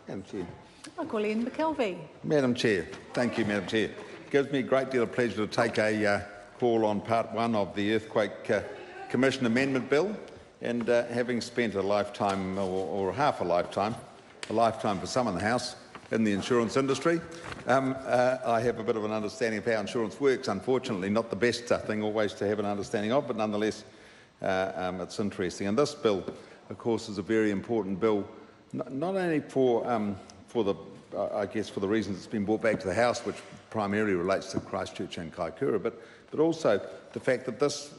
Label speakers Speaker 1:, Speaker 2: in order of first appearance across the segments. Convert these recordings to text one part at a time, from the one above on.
Speaker 1: Madam Chair.
Speaker 2: I call in McKelvie.
Speaker 1: Madam Chair. Thank you, Madam Chair. It gives me a great deal of pleasure to take a call on part one of the Earthquake Commission Amendment Bill, and having spent a lifetime or half a lifetime for some in the House in the insurance industry, I have a bit of an understanding of how insurance works. Unfortunately, not the best thing always to have an understanding of, but nonetheless it's interesting. And this bill, of course, is a very important bill, not only for the reasons it's been brought back to the House, which primarily relates to Christchurch and Kaikoura, but also the fact that this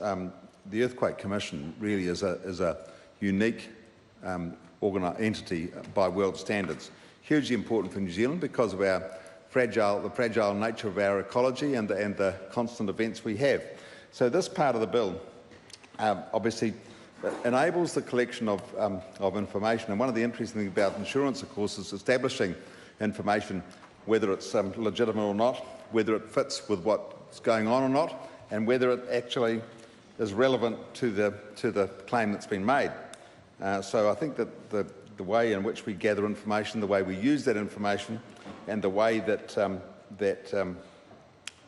Speaker 1: the Earthquake Commission really is a unique entity by world standards. Hugely important for New Zealand because of the fragile nature of our ecology and the constant events we have. So this part of the bill obviously enables the collection of information. And one of the interesting things about insurance, of course, is establishing information, whether it's legitimate or not, whether it fits with what's going on or not, and whether it actually is relevant to the claim that's been made. So I think that the way in which we gather information, the way we use that information, and the way that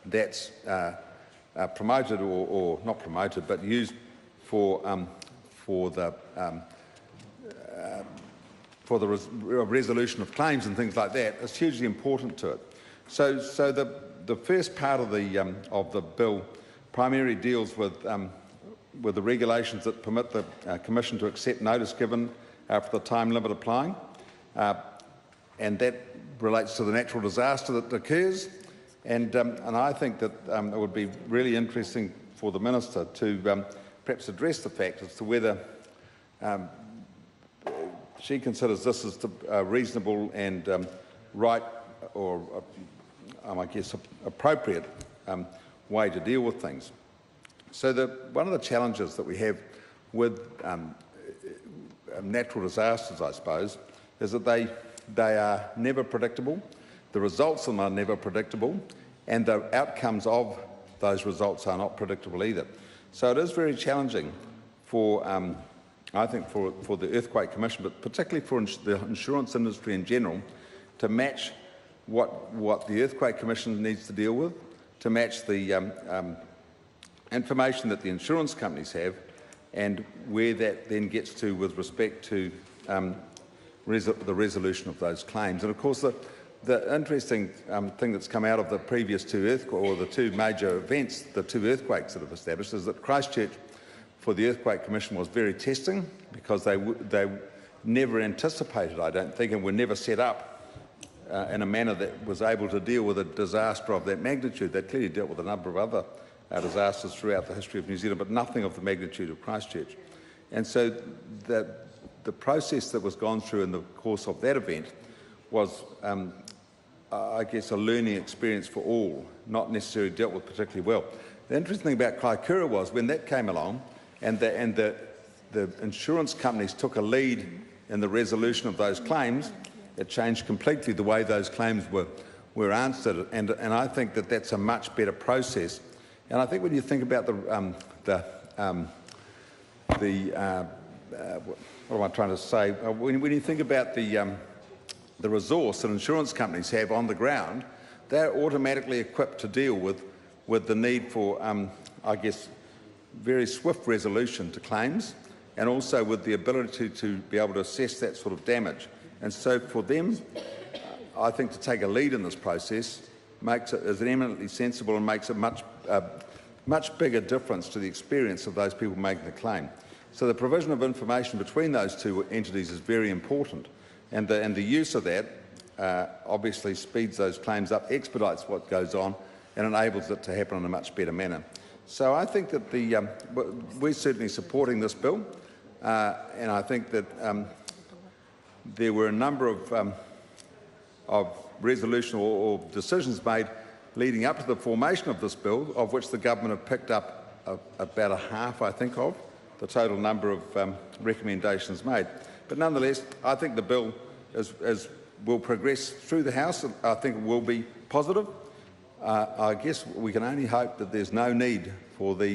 Speaker 1: that's promoted or not promoted, but used for the resolution of claims and things like that is hugely important to it. So the first part of the bill primarily deals with the regulations that permit the Commission to accept notice given for the time limit applying, and that relates to the natural disaster that occurs. And I think that it would be really interesting for the Minister to perhaps address the fact as to whether she considers this as the reasonable and right or, I guess, appropriate way to deal with things. So one of the challenges that we have with natural disasters, I suppose, is that they are never predictable, the results of them are never predictable, and the outcomes of those results are not predictable either. So it is very challenging for, I think, for the Earthquake Commission, but particularly for the insurance industry in general, to match what the Earthquake Commission needs to deal with, to match the information that the insurance companies have, and where that then gets to with respect to the resolution of those claims. And of course, the interesting thing that's come out of the previous the two major events, the two earthquakes that have established, is that Christchurch, for the Earthquake Commission, was very testing because they never anticipated, I don't think, and were never set up in a manner that was able to deal with a disaster of that magnitude. They clearly dealt with a number of other disasters throughout the history of New Zealand, but nothing of the magnitude of Christchurch. And so the process that was gone through in the course of that event was, I guess, a learning experience for all, not necessarily dealt with particularly well. The interesting thing about Kaikoura was when that came along and the insurance companies took a lead in the resolution of those claims, it changed completely the way those claims were answered. And I think that that's a much better process. And I think when you think about what am I trying to say? When you think about the resource that insurance companies have on the ground, they're automatically equipped to deal with the need for, I guess, very swift resolution to claims, and also with the ability to be able to assess that sort of damage. And so for them, I think to take a lead in this process is eminently sensible and makes a much bigger difference to the experience of those people making the claim. So the provision of information between those two entities is very important, and the use of that obviously speeds those claims up, expedites what goes on, and enables it to happen in a much better manner. So I think that we're certainly supporting this bill, and I think that there were a number of resolution or decisions made leading up to the formation of this bill, of which the government have picked up about a half, I think, of the total number of recommendations made. But nonetheless, I think the bill will progress through the House. I think it will be positive. I guess we can only hope that there's no need for the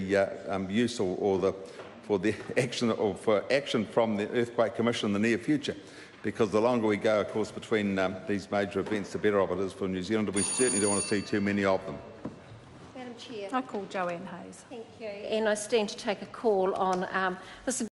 Speaker 1: use for action from the Earthquake Commission in the near future. because the longer we go, of course, between these major events, the better off it is for New Zealand, and we certainly don't want to see too many of them.
Speaker 3: Madam Chair.
Speaker 2: I call Joanne Hayes.
Speaker 3: Thank you. And I stand to take a call on this.